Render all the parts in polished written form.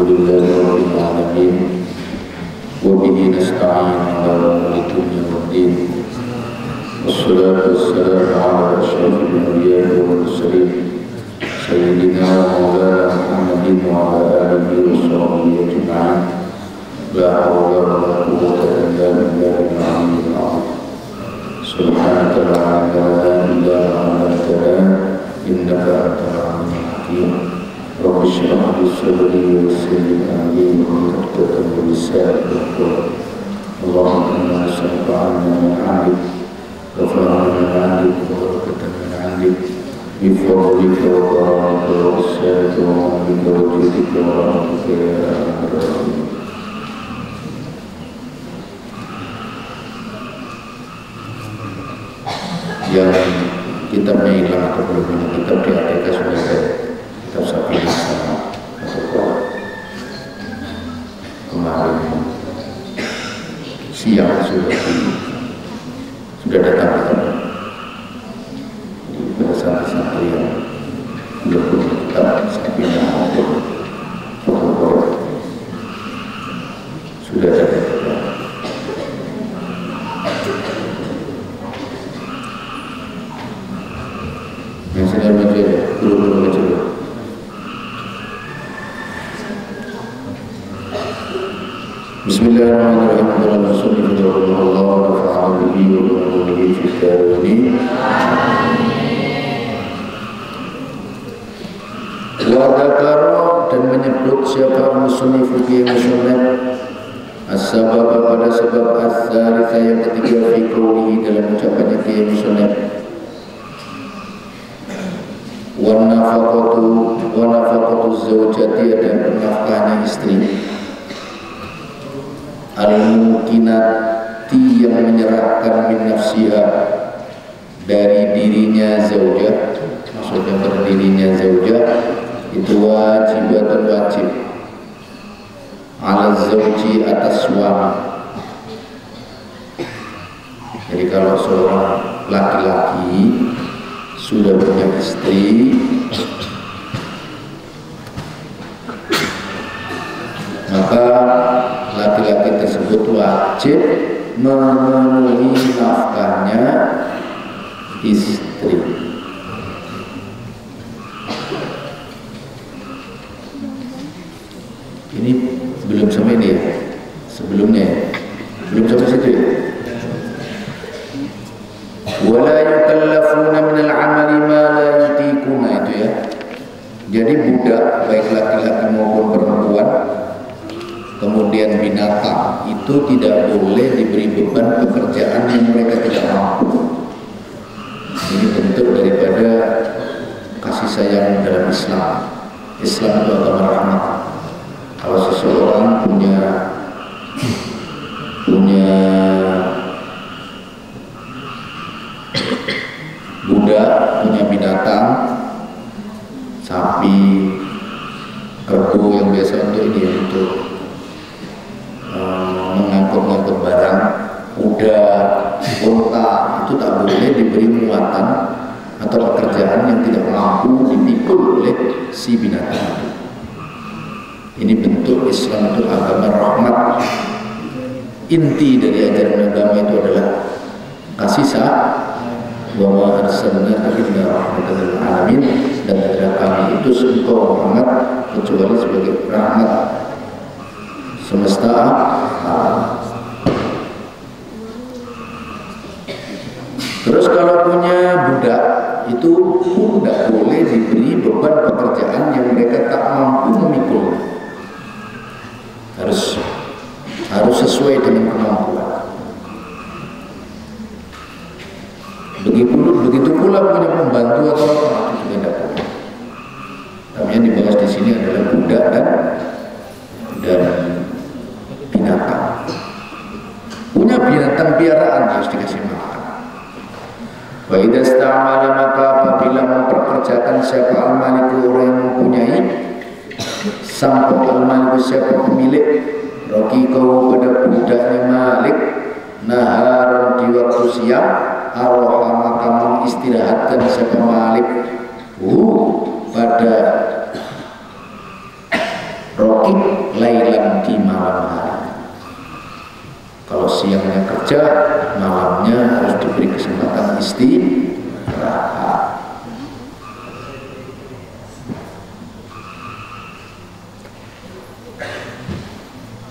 Alhamdulillahi rabbil alamin wa bihi nasta'in ala umuri dunya waddin. Wassalatu wassalamu ala asyrafil anbiya'i wal mursalin sayyidina wa maulana Muhammadin wa ala alihi wa sahbihi ajma'in. La hawla wa la quwwata illa billahil aliyyil azim. Subhanaka la ilaha illa anta innaka antal alimul hakim. Rabbi shrah li sadri wa yassir li amri wahlul 'uqdatam min lisani yafqahu qawli. Allahumma inna nas'aluka 'ilman min 'indik wa fahman min 'indik wa barakatan min 'indik bi fadlika wa karamika wa ihsanika wa mannika wa judika wa rahmatika ya arhamar rahimin. Yang kitabnya hilang atau belum punya kitab di ATK sudah ada kitab Sapi sama atau kemarin siang sudah datang di pada santri yang belum punya kitab Sapi atau sudah ada kitab. Yang sedang baca ya, guru-guru baca dulu. Bismillahirrahmanirrahim. Allahumma shalli ala Muhammad wa ala alihi wa sahbihi fi tarini. Wa dzakara dan menyebut siapa musannif fi musannaf as-sabab pada sebab as-salisa yang ketiga fi qawlihi dalam ucapannya fi musannaf wa nafaqatu zawjati dan nafkahnya istri al-mungkinati yang menyerahkan min nafsiha dari dirinya zaujah, maksudnya dari dirinya zaujah itu wajibatun wajib ala zauji atas suami. Jadi kalau seorang laki-laki sudah punya istri, maka laki-laki tersebut wajib memenuhi nafkahnya istri. Ini belum sampai ini ya, sebelumnya belum sampai situ ya. Wala yukallafuna minal amali ma la yutiquna, itu ya. Jadi budak baik laki-laki maupun perempuan, kemudian binatang itu tidak boleh diberi beban pekerjaan yang mereka tidak mampu. Ini bentuk daripada kasih sayang dalam Islam. Islam itu agama rahmat. Kalau seseorang punya budak, punya binatang, sapi, kerbau yang biasa untuk ini, untuk mengangkut barang, kuda, unta, itu tak boleh diberi muatan atau pekerjaan yang tidak mampu dipikul oleh si binatang itu. Ini bentuk Islam itu agama rahmat. Inti dari ajaran agama itu adalah kasih sayang. Wa ma arsalnaka illa rahmatan lil alamin, dan tidak kami itu engkau Muhammad kecuali sebagai rahmat semesta alam. Terus kalau punya budak itu pun tidak boleh diberi beban pekerjaan yang mereka tak mampu memikul. Harus sesuai dengan kemampuan. Begitu pula punya pembantu atau apa, itu juga tidak boleh. Tapi yang dibahas di sini adalah budak dan binatang. Punya binatang piaraan harus dikasih makan. Wa idza sta'mala, maka apabila memperkerjakan siapa al-maliku, orang yang mempunyai, sampai al-maliku siapa pemilik, raqikahu pada budaknya malik, nahar di waktu siang, arwah maka mengistirahatkan siapa malik pada raqib lailan di malam hari. Kalau siangnya kerja, malamnya harus diberi kesempatan istirahat.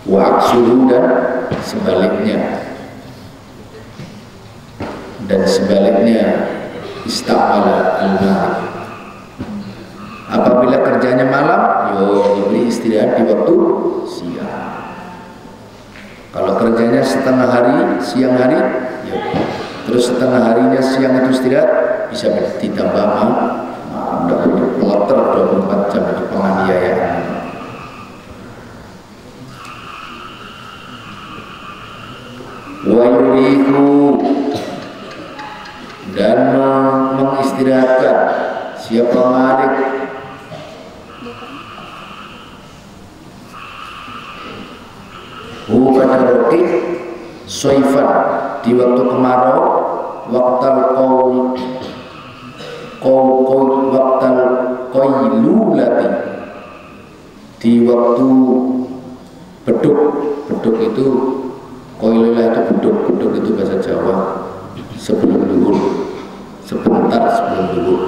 Wa aksuhu dan sebaliknya istamala al-malik. Apabila kerjanya malam, diberi istirahat di waktu siang. Kalau kerjanya setengah hari, siang hari, terus setengah harinya siang itu istirahat, bisa ditambah malam. Tidak boleh plotter 24 jam itu penganiayaan. Wa yuriku dan mengistirahatkan siapa malik pada raqib soifan di waktu kemarau, waktal qailulati di waktu beduk itu qailulah itu beduk itu bahasa Jawa sebelum duhur, sebentar sebelum duhur.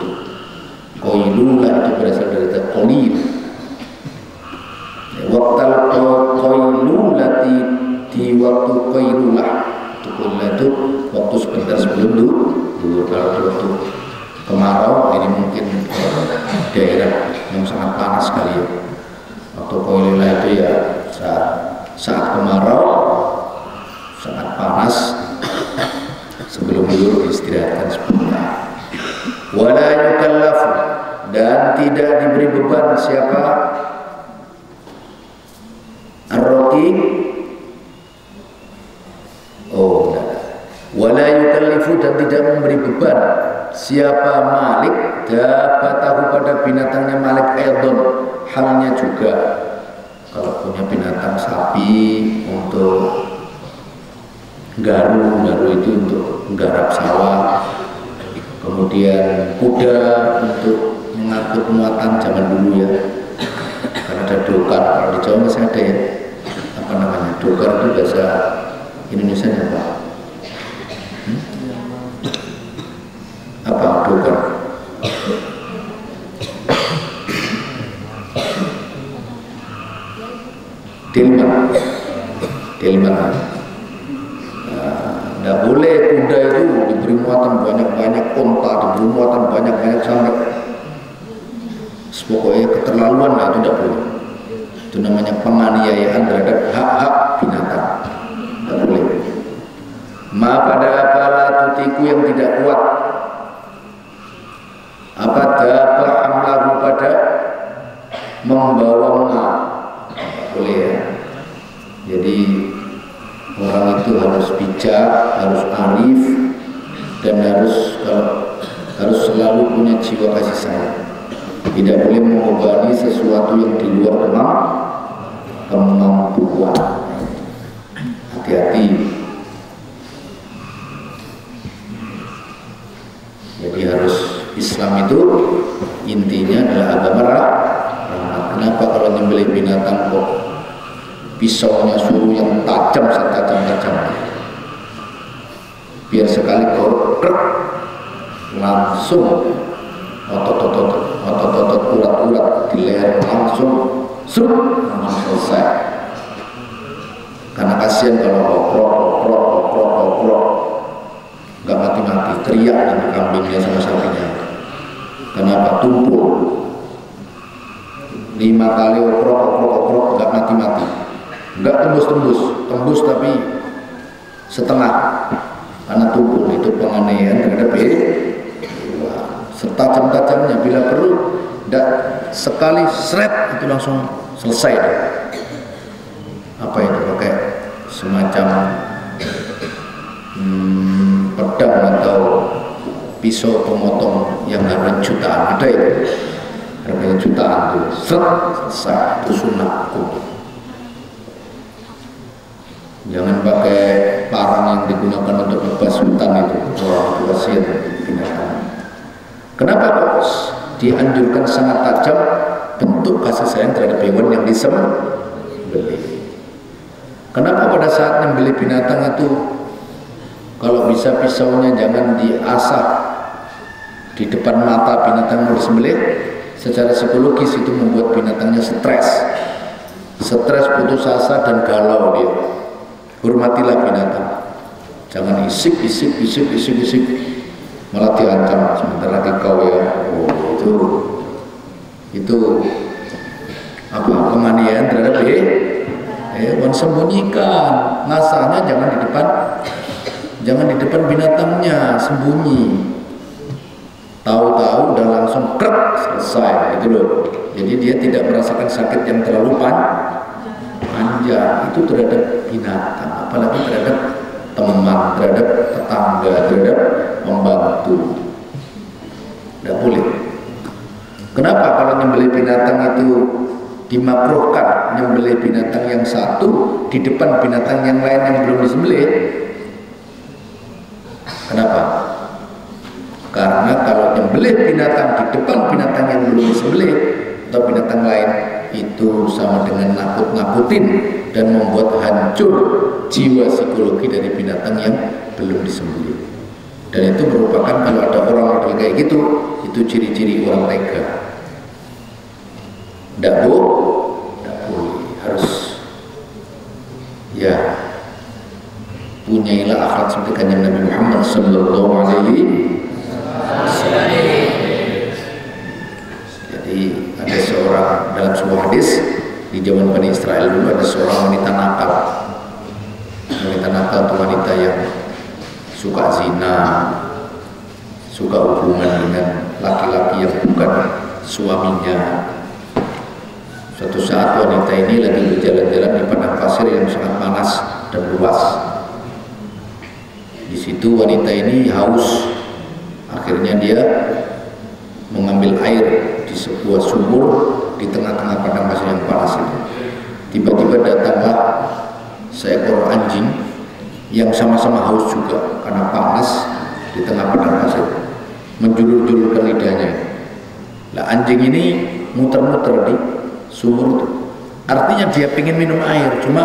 Qailulah itu berasal dari kata qalil. Waktal qailulati di waktu qailulah itu waktu sebentar sebelum duhur. Kalau di waktu kemarau ini mungkin daerah yang sangat panas sekali ya. Waktu qailulah itu ya saat kemarau sangat panas sebelum duhur istirahatkan sebentar. Wala yukallafu dan tidak diberi beban siapa ar-raqib. Wala yukallifu dan tidak memberi beban siapa malik dabatahu pada binatangnya malik aidon halnya juga. Kalau punya binatang sapi untuk garu itu untuk menggarap sawah, kemudian kuda untuk mengangkut muatan zaman dulu ya, karena ada dokar. Kalau di Jawa masih ada ya, apa namanya dokar itu bahasa Indonesia apa? Apa dokar? Delman. Tidak boleh kuda itu diberi muatan banyak-banyak, onta diberi muatan banyak-banyak sampai pokoknya keterlaluan lah, itu tidak boleh. Itu namanya penganiayaan terhadap hak-hak binatang. Tidak boleh. Ma pada apalah tutiku yang tidak kuat. Apa dapat hamlahu pada membawa ma. Boleh ya. Jadi orang itu harus bijak, harus arif, dan harus selalu punya jiwa kasih sayang. Tidak boleh membebani sesuatu yang di luar kemampuan. Hati-hati. Jadi harus Islam itu intinya adalah agama rahmat. Kenapa kalau nyembelih binatang kok pisaunya suruh yang tajam setajam-tajam, biar sekali kau langsung otot urat di leher langsung selesai. Karena kasihan kalau oprok nggak mati-mati, teriak nanti kambingnya sama sapinya. Kenapa? Tumpul 5 kali oprok nggak mati-mati. Enggak tembus tapi setengah karena tubuh itu penganiayaan terhadap setajam-tajamnya. Bila perlu tidak sekali seret itu langsung selesai deh. Apa itu pakai semacam pedang atau pisau pemotong yang harganya jutaan, ada itu harganya jutaan tuh, selesai, itu sunnah hukum. Jangan pakai parang yang digunakan untuk lepas hutan itu, itu wasiat binatang. Kenapa kok dianjurkan sangat tajam? bentuk kasih sayang terhadap hewan yang disembelih. Kenapa pada saat menyembelih binatang itu kalau bisa pisaunya jangan diasah di depan mata binatang mau disembelih? Secara psikologis itu membuat binatangnya stres, putus asa dan galau dia. Hormatilah binatang, jangan isik, malah diancam sebentar lagi kau ya. Oh, itu apa, penganiayaan terhadap hewan. Sembunyikan, ngasahnya jangan di depan binatangnya, sembunyi. Tahu-tahu udah langsung krek, selesai gitu loh. Jadi dia tidak merasakan sakit yang terlalu panjang. Itu terhadap binatang, apalagi terhadap teman, terhadap tetangga, terhadap pembantu. Tidak boleh. Kenapa kalau nyembelih binatang itu dimakruhkan? Nyembelih binatang yang satu di depan binatang yang lain yang belum disembelih. Kenapa? Karena kalau nyembelih binatang di depan binatang yang belum disembelih atau binatang lain, itu sama dengan nakut-nakutin dan membuat hancur jiwa psikologi dari binatang yang belum disembelih. Dan itu merupakan, kalau ada orang model kayak gitu, itu ciri-ciri orang tega. Tidak boleh, harus ya punyailah akhlak seperti kanjeng Nabi Muhammad sallallahu alaihi wasallam. Jadi ada seorang, dalam sebuah hadis di zaman Bani Israel dulu, ada seorang wanita nakal. Wanita nakal itu wanita yang suka zina, suka hubungan dengan laki-laki yang bukan suaminya. Suatu saat wanita ini lagi berjalan-jalan di padang pasir yang sangat panas dan luas. Di situ wanita ini haus. Akhirnya dia mengambil air di sebuah sumur di tengah-tengah padang pasir yang panas itu. Tiba-tiba datanglah seekor anjing yang sama-sama haus juga karena panas di tengah padang pasir, menjulur-julurkan lidahnya. Lah anjing ini muter-muter di sumur itu. Artinya dia pengen minum air, cuma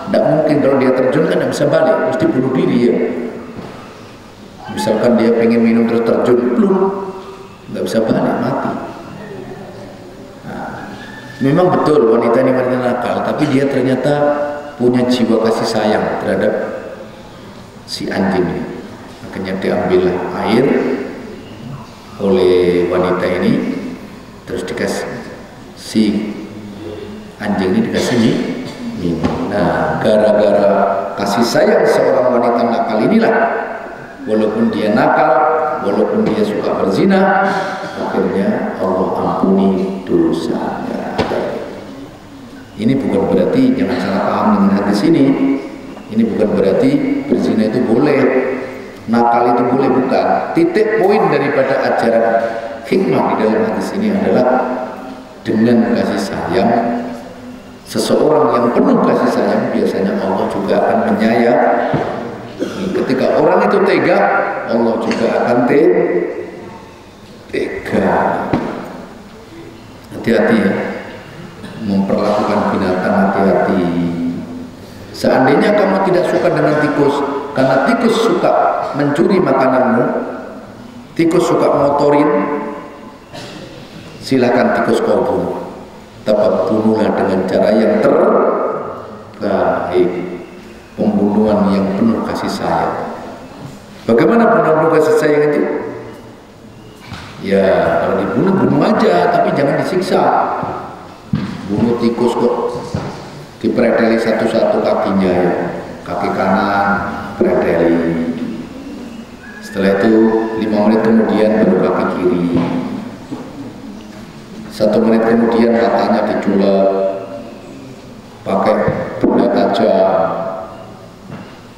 tidak mungkin kalau dia terjun kan tidak bisa balik, mesti bunuh diri ya. Misalkan dia pengen minum terus terjun, belum, nggak bisa balik, mati. Nah, memang betul wanita ini wanita nakal, tapi dia ternyata punya jiwa kasih sayang terhadap si anjing ini. Akhirnya diambil air oleh wanita ini, terus dikasih si anjing ini dikasih minum. Nah, gara-gara kasih sayang seorang wanita nakal inilah, walaupun dia nakal, walaupun dia suka berzina, akhirnya Allah ampuni dosanya. Ini bukan berarti, jangan salah paham dengan hadis ini. Ini bukan berarti berzina itu boleh, nakal itu boleh, bukan. Titik poin daripada ajaran hikmah di dalam hadis ini adalah dengan kasih sayang, seseorang yang penuh kasih sayang biasanya Allah juga akan menyayang. Ketika orang itu tega, Allah juga akan tega. Hati-hati ya, memperlakukan binatang, hati-hati. Seandainya kamu tidak suka dengan tikus, karena tikus suka mencuri makananmu, tikus suka ngotorin, silakan tikus kau bunuh. Tapi bunuhlah dengan cara yang terbaik, pembunuhan yang penuh kasih sayang. Bagaimana penuh kasih sayang itu? Ya kalau dibunuh, bunuh aja, tapi jangan disiksa. Bunuh tikus kok dipredeli satu-satu kakinya ya, kaki kanan predeli. Setelah itu 5 menit kemudian baru kaki kiri. 1 menit kemudian matanya diculek pakai benda tajam.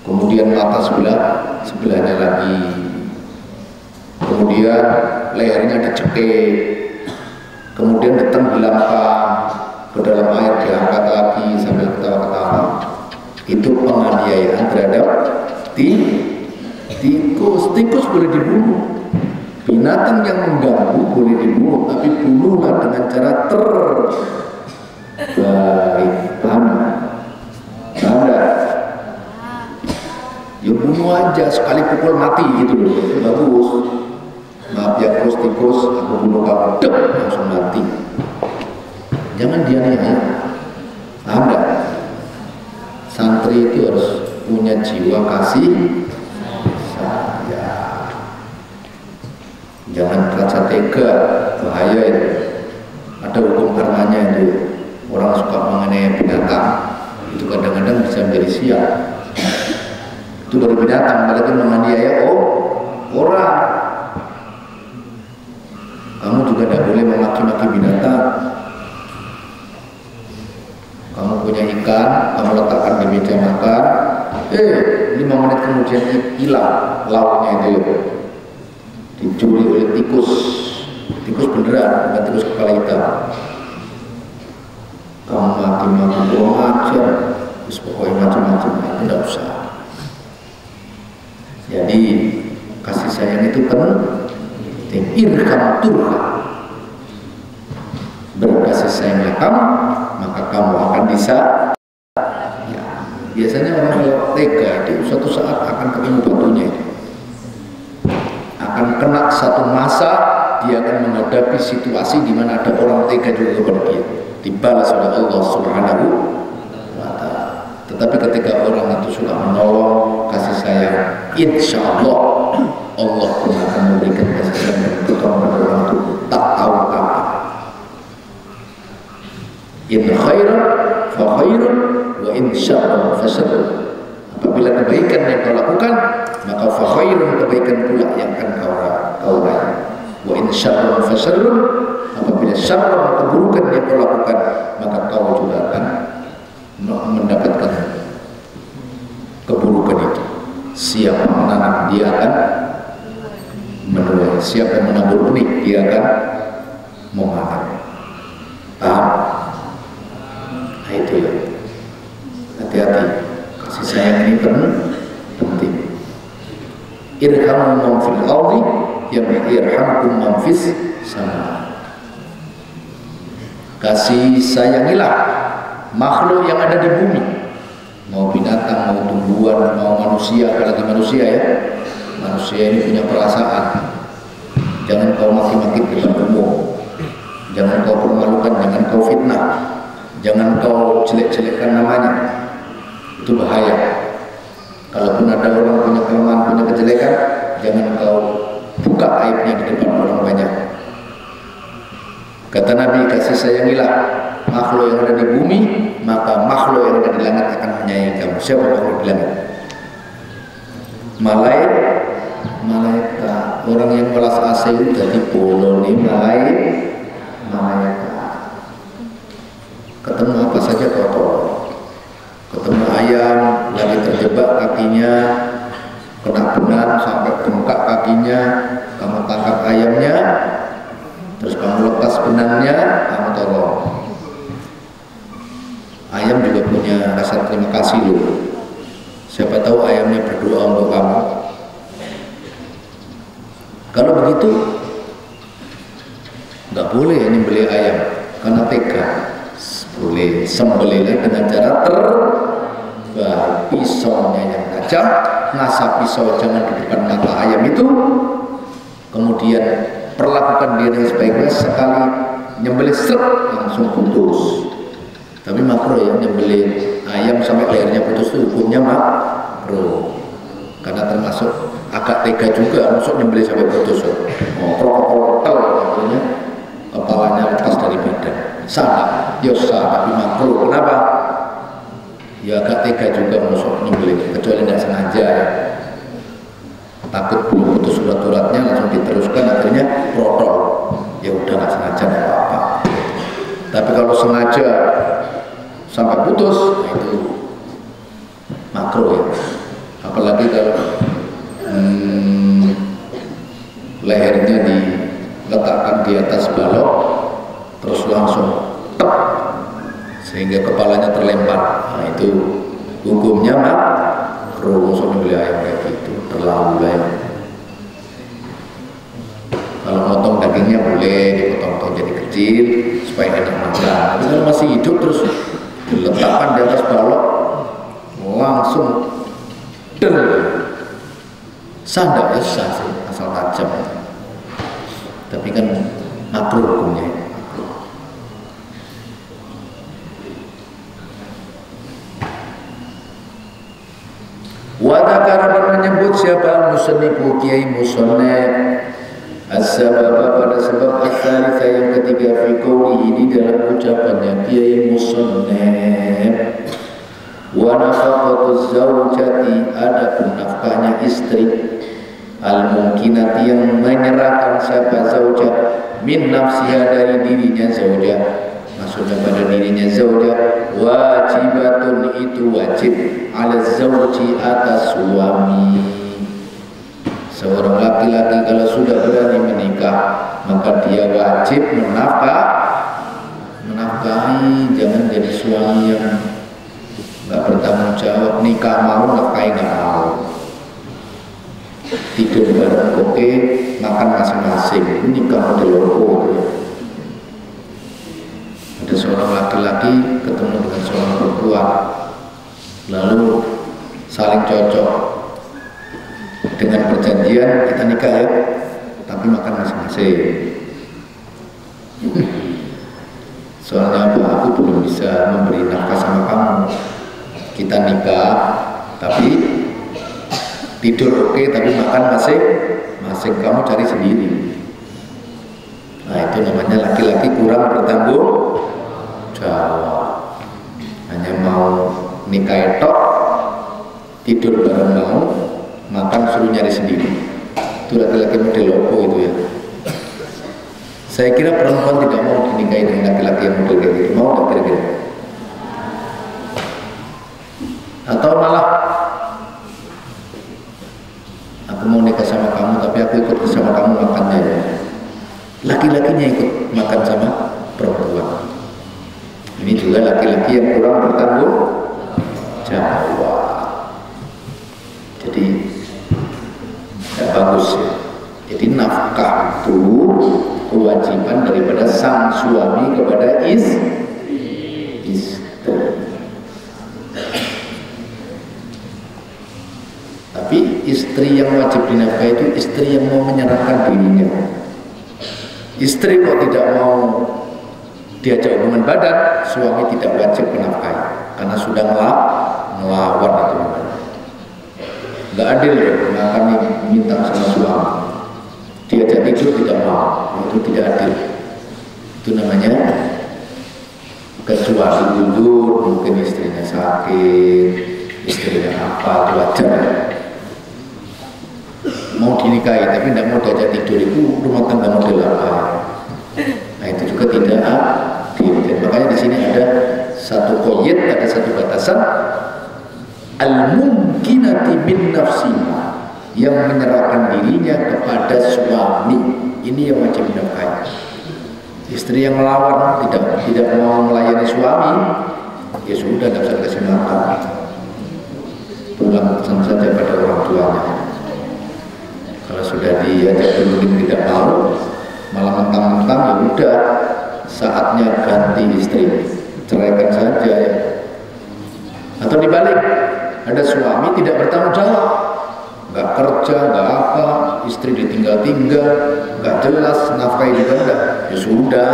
Kemudian mata sebelahnya lagi. Kemudian lehernya dicekik. Kemudian ditenggelamkan ke dalam air, diangkat lagi sambil ketawa-ketawa. Itu penganiayaan terhadap tikus. Tikus boleh dibunuh, Binatang yang mengganggu boleh dibunuh, tapi bunuhlah dengan cara terbaik. Paham? Ya bunuh aja, sekali pukul mati gitu loh, itu bagus. Maaf ya tikus, aku bunuh kamu, dek, langsung mati. Jangan dianiaya. Ada santri itu harus punya jiwa kasih sayang. Jangan rasa tega, bahaya itu. Ada hukum karmanya itu. Orang suka mengenai binatang, itu kadang-kadang bisa menjadi sial. Itu baru binatang, apalagi menganiaya orang. Kamu juga tidak boleh memaki-maki binatang. Kamu punya ikan, kamu letakkan di meja makan, 5 menit kemudian hilang lauknya itu, dicuri oleh tikus beneran, bukan tikus kepala hitam. Kamu maki-maki kurang ajar, terus pokoknya macam-macam, itu tidak usah. Jadi kasih sayang itu penting. Irham turham, berkasih sayanglah kamu, maka kamu akan bisa. Ya, biasanya orang yang tega itu suatu saat akan ketemu batunya, akan kena satu masa dia akan menghadapi situasi di mana ada orang tega juga kepada dia, dibalas oleh Allah Subhanahu wa Ta'ala. Tetapi ketika orang itu sudah menolong, kasih sayang, insya Allah Allah pun akan memberikan kasih sayang dan pertolongan pada orang itu tak tahu apa. In khairan fa khairun wa in syarran fa syarrun. Apabila kebaikan yang kau lakukan, maka fa khairun, kebaikan pula yang akan kau raih. Wa in syarran fa syarrun, apabila syarran, keburukan yang kau lakukan, maka kau juga akan mendapatkan keburukan itu. Siapa menanam dia akan menuai, siapa yang menabur benih dia akan memanen. Paham? Nah itu ya, hati-hati, kasih sayang ini penting. Irhamu man fil ardi yarhamkum man fis sama. Kasih sayangilah makhluk yang ada di bumi, mau binatang, mau tumbuhan, mau manusia. Apalagi manusia ya, manusia ini punya perasaan. Jangan kau maki-maki di depan umum, jangan kau permalukan, jangan kau fitnah, jangan kau jelek-jelekkan namanya. Itu bahaya. Kalaupun ada orang punya kelemahan, punya kejelekan, jangan kau buka aibnya di depan orang banyak. Kata Nabi, kasih sayangilah makhluk yang ada di bumi, maka makhluk yang ada di langit akan menyayangi kamu. Siapa makhluk di langit? Malaikat. Orang yang welas asih itu jadi bolo nih, malaikat. Ketemu apa saja kau tolong. Ketemu ayam lagi terjebak kakinya, kena benang sampai bengkak kakinya, kamu tangkap ayamnya, terus kamu lepas benangnya, kamu tolong. Ayam juga punya rasa terima kasih loh. Siapa tahu ayamnya berdoa untuk kamu. Kalau begitu nggak boleh nyembelih ayam karena tega. Boleh sembelihlah dengan cara terbaik, pisaunya yang tajam, ngasap pisau jangan di depan mata ayam itu, kemudian perlakukan dia dengan sebaik-baik. Sekali nyembelih seret langsung putus. Tapi makruh ya, nyembelih ayam sampai lehernya putus itu hukumnya makruh, karena termasuk agak tega juga, masuk nyembelih sampai putus. Protokol artinya kepalanya lepas dari badan. Salah, ya sah, tapi makruh. Kenapa? Ya agak tega juga masuk nyembelih, kecuali tidak sengaja ya. Takut belum putus urat-uratnya langsung diteruskan, akhirnya protol. Ya udah nggak sengaja nggak apa-apa. Tapi kalau sengaja sampai putus, nah itu makruh ya. Apalagi kalau lehernya diletakkan di atas balok, terus langsung tep, sehingga kepalanya terlempar. Nah itu hukumnya makruh. Langsung beli ayam kayak gitu, terlalu banyak. dipotong dagingnya boleh, dipotong-potong jadi kecil supaya enak makan. Tapi kalau masih hidup terus diletakkan di atas balok langsung del, sandak ya sah sih, asal tajam. Tapi kan makruh hukumnya. Wadakar dan menyebut siapa musannifu kiai musannif as-sabab pada sebab as-salisa yang ketiga fi qawlihi di dalam ucapannya kiai musannif wa nafaqatu zawjati adapun nafkahnya istri al-mungkinati yang menyerahkan siapa zaujah min nafsiha dari dirinya zaujah, maksudnya pada dirinya zaujah, wajibatun itu wajib ala zauji atas suami. Seorang laki-laki kalau sudah berani menikah maka dia wajib menafkahi. Jangan jadi suami yang nggak bertanggung jawab, nikah mau nafkahi nggak mau, tidur bareng oke, makan masing-masing. Nikah model lopo. Ada seorang laki-laki ketemu dengan seorang perempuan, lalu saling cocok dengan perjanjian kita nikah ya, tapi makan masing-masing. Soalnya apa? Aku belum bisa memberi nafkah sama kamu. Kita nikah, tapi tidur oke, tapi makan masing-masing. Kamu cari sendiri. Nah itu namanya laki-laki kurang bertanggung jawab. Hanya mau nikah tok, tidur bareng mau, makan suruh nyari sendiri. Itu laki-laki model lopo itu ya. Saya kira perempuan tidak mau dinikahi dengan laki-laki yang model kayak gitu. Mau nggak kira-kira? Atau malah aku mau nikah sama kamu tapi aku ikut bersama kamu makannya ya. Laki-lakinya ikut makan sama perempuan. Ini juga laki-laki yang kurang bertanggung jawab. Jadi tidak bagus ya. Jadi nafkah itu kewajiban daripada sang suami kepada istri. Tapi istri yang wajib dinafkahi itu istri yang mau menyerahkan dirinya. Istri kok tidak mau diajak hubungan badan, suami tidak wajib menafkahi karena sudah ngelawan itu. Nggak adil ya, akan minta sama suami diajak tidur tidak mau, itu tidak adil. Itu namanya kecuali tidur, mungkin istrinya sakit, istrinya apa, itu wajar. Mau dinikahi tapi tidak mau diajak tidur, itu rumah tangga model apa? Nah itu juga tidak adil. Dan makanya di sini ada satu qaid, ada satu batasan al-mumkinati min nafsiha, yang menyerahkan dirinya kepada suami. Ini yang wajib dinafkahi. Istri yang melawan tidak mau melayani suami, ya sudah, tidak usah kasih makan, pulang saja pada orang tuanya. Kalau sudah diajak berunding tidak mau, malah mentang-mentang, ya udah, saatnya ganti istri, ceraikan saja ya. Atau dibalik, ada suami tidak bertanggung jawab, nggak kerja, nggak apa, istri ditinggal-tinggal, nggak jelas, nafkahi juga enggak, ya sudah,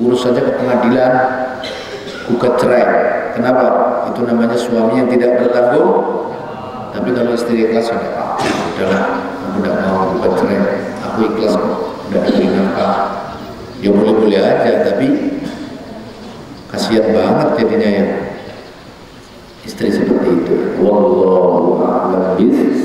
urus saja ke pengadilan, gugat cerai. Kenapa? Itu namanya suami yang tidak bertanggung. Tapi kalau istri ikhlas, udahlah, aku tidak mau gugat cerai, aku ikhlas kok, tidak ada nafkah, ya boleh-boleh aja, tapi kasihan banget jadinya ya istri seperti itu. Wallahu a'lam bishawab.